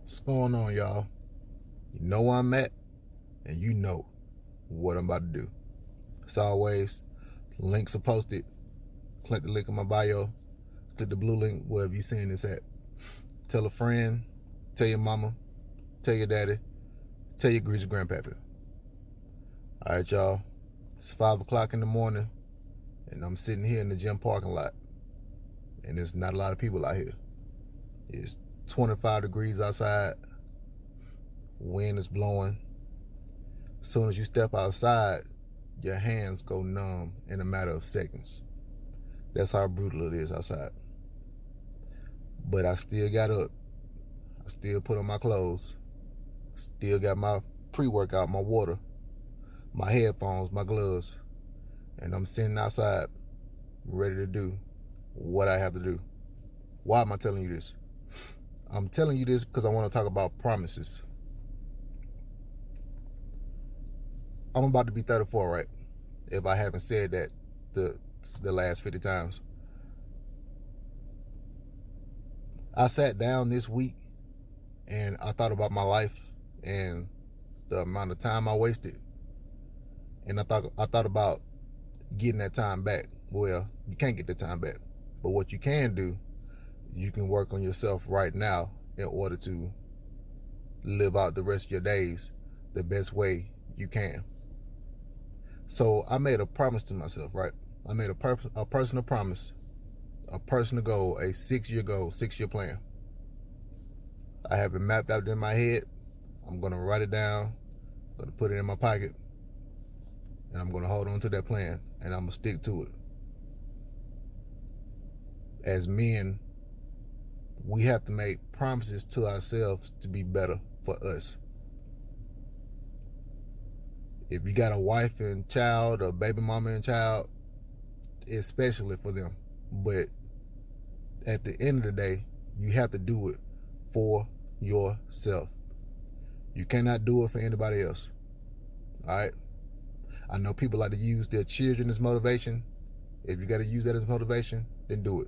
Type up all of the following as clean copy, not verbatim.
What's going on, y'all? You know where I'm at, and you know what I'm about to do. As always, links are posted. Click the link in my bio. Click the blue link wherever you seeing this at. Tell a friend, tell your mama, tell your daddy, tell your greasy grandpappy. All right, y'all. It's 5 o'clock in the morning, and I'm sitting here in the gym parking lot, and there's not a lot of people out here. It's 25 degrees outside. Wind is blowing. As soon as you step outside, your hands go numb in a matter of seconds. That's how brutal it is outside. But I still got up. I still put on my clothes. Still got my pre-workout, my water, my headphones, my gloves. And I'm sitting outside, ready to do what I have to do. Why am I telling you this? I'm telling you this because I want to talk about promises. I'm about to be 34, right? If I haven't said that the last 50 times. I sat down this week and I thought about my life and the amount of time I wasted. And I thought about getting that time back. Well, you can't get that time back. But what you can do, you can work on yourself right now in order to live out the rest of your days the best way you can. So I made a promise to myself, right? I made a personal promise, a personal goal, a 6-year goal, 6-year plan. I have it mapped out in my head. I'm going to write it down. I'm going to put it in my pocket. And I'm going to hold on to that plan. And I'm going to stick to it. As men, we have to make promises to ourselves to be better for us. If you got a wife and child, or baby mama and child, especially for them. But at the end of the day, you have to do it for yourself. You cannot do it for anybody else. All right? I know people like to use their children as motivation. If you got to use that as motivation, then do it.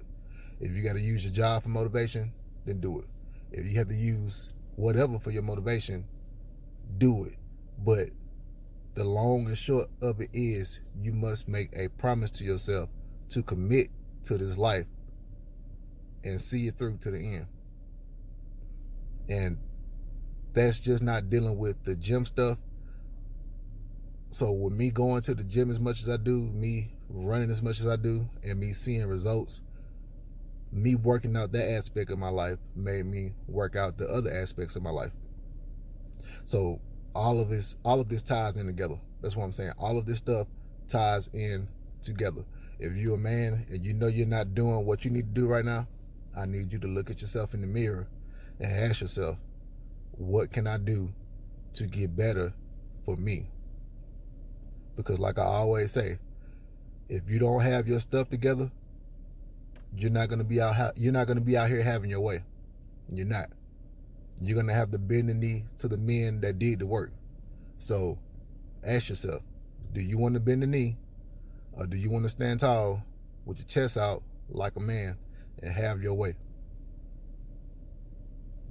If you got to use your job for motivation, then do it. If you have to use whatever for your motivation, do it. But the long and short of it is, you must make a promise to yourself to commit to this life and see it through to the end. And that's just not dealing with the gym stuff. So with me going to the gym as much as I do, me running as much as I do, and me seeing results, me working out that aspect of my life made me work out the other aspects of my life. So all of this ties in together. That's what I'm saying. All of this stuff ties in together. If you're a man and you know you're not doing what you need to do right now, I need you to look at yourself in the mirror and ask yourself, what can I do to get better for me? Because like I always say, if you don't have your stuff together, you're not gonna be out here having your way. You're not. You're gonna have to bend the knee to the men that did the work. So ask yourself, do you want to bend the knee, or do you want to stand tall with your chest out like a man and have your way?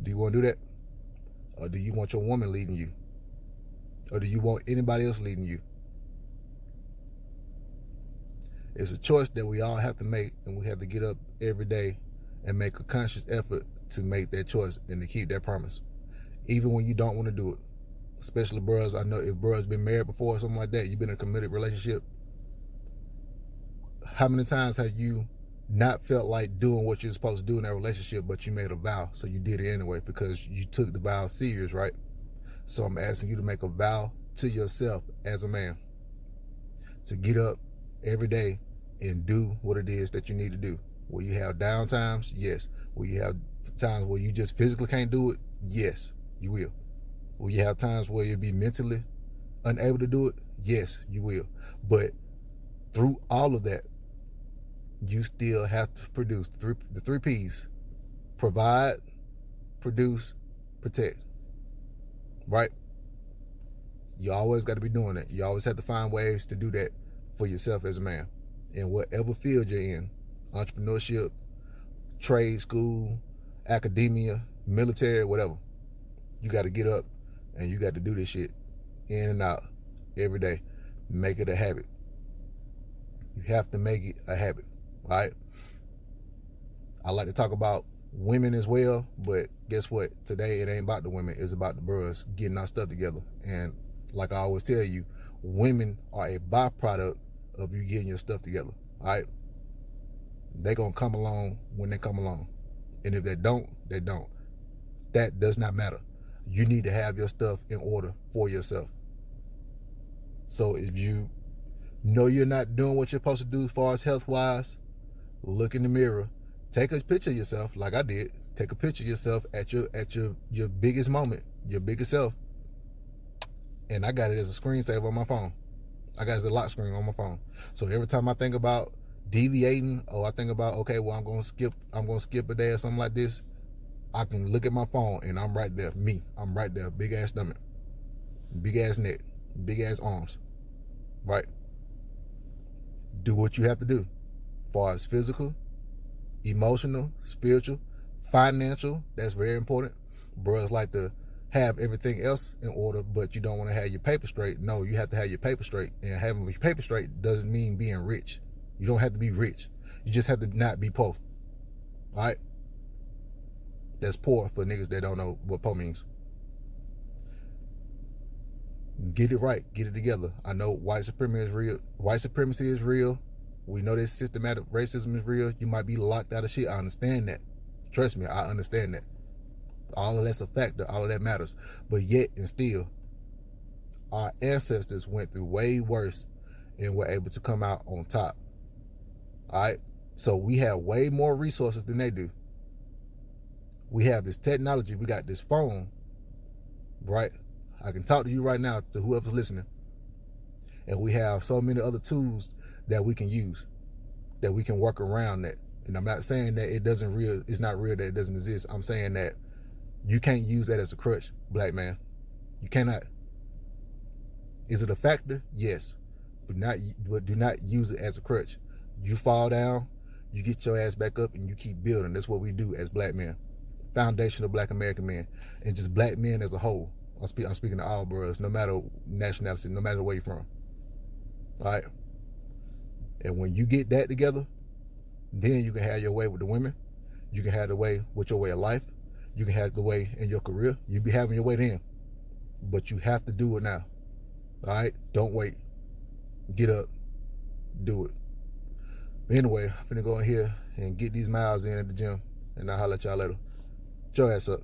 Do you want to do that? Or do you want your woman leading you? Or do you want anybody else leading you? It's a choice that we all have to make, and we have to get up every day and make a conscious effort to make that choice and to keep that promise. Even when you don't want to do it. Especially bros. I know if bros been married before or something like that, you've been in a committed relationship. How many times have you not felt like doing what you're supposed to do in that relationship, but you made a vow, so you did it anyway because you took the vow serious, right? So I'm asking you to make a vow to yourself as a man to get up every day and do what it is that you need to do. Will you have down times? Yes. Will you have times where you just physically can't do it? Yes, you will. Will you have times where you'll be mentally unable to do it? Yes, you will. But through all of that, you still have to produce the three P's. Provide, produce, protect. Right? You always got to be doing that. You always have to find ways to do that for yourself as a man. In whatever field you're in, entrepreneurship, trade, school, academia, military, whatever. You got to get up and you got to do this shit in and out every day. Make it a habit. You have to make it a habit, all right? I like to talk about women as well, but guess what? Today it ain't about the women, it's about the bros getting our stuff together. And like I always tell you, women are a byproduct of you getting your stuff together, all right? They gonna come along when they come along. And if they don't, they don't. That does not matter. You need to have your stuff in order for yourself. So if you know you're not doing what you're supposed to do as far as health-wise, look in the mirror, take a picture of yourself like I did. Take a picture of yourself at your biggest moment, your biggest self. And I got it as a screensaver on my phone. I got it as a lock screen on my phone. So every time I think about deviating, or I think about, okay, well, I'm gonna skip a day or something like this, I can look at my phone and I'm right there. I'm right there. Big ass stomach, big ass neck, big ass arms, right? Do what you have to do as far as physical, emotional, spiritual, financial. That's very important. Bros like to have everything else in order, but you don't want to have your paper straight. No, you have to have your paper straight. And having your paper straight doesn't mean being rich. You don't have to be rich. You just have to not be poor. All right? That's poor for niggas that don't know what poor means. Get it right. Get it together. I know white supremacy is real. White supremacy is real. We know that systematic racism is real. You might be locked out of shit. I understand that. Trust me, I understand that. All of that's a factor. All of that matters. But yet and still, our ancestors went through way worse and were able to come out on top. All right? So we have way more resources than they do. We have this technology. We got this phone, right? I can talk to you right now, to whoever's listening. And we have so many other tools that we can use, that we can work around that. And I'm not saying that it's not real, that it doesn't exist. I'm saying that you can't use that as a crutch, black man. You cannot. Is it a factor? Yes. But do not use it as a crutch. You fall down, you get your ass back up, and you keep building. That's what we do as black men. Foundational black American men. And just black men as a whole. I'm speaking to all bros, no matter nationality, no matter where you're from. All right? And when you get that together, then you can have your way with the women. You can have the way with your way of life. You can have the way in your career. You be having your way then. But you have to do it now. All right? Don't wait. Get up. Do it. But anyway, I'm finna go in here and get these miles in at the gym. And I'll holler at y'all later. Get your ass up.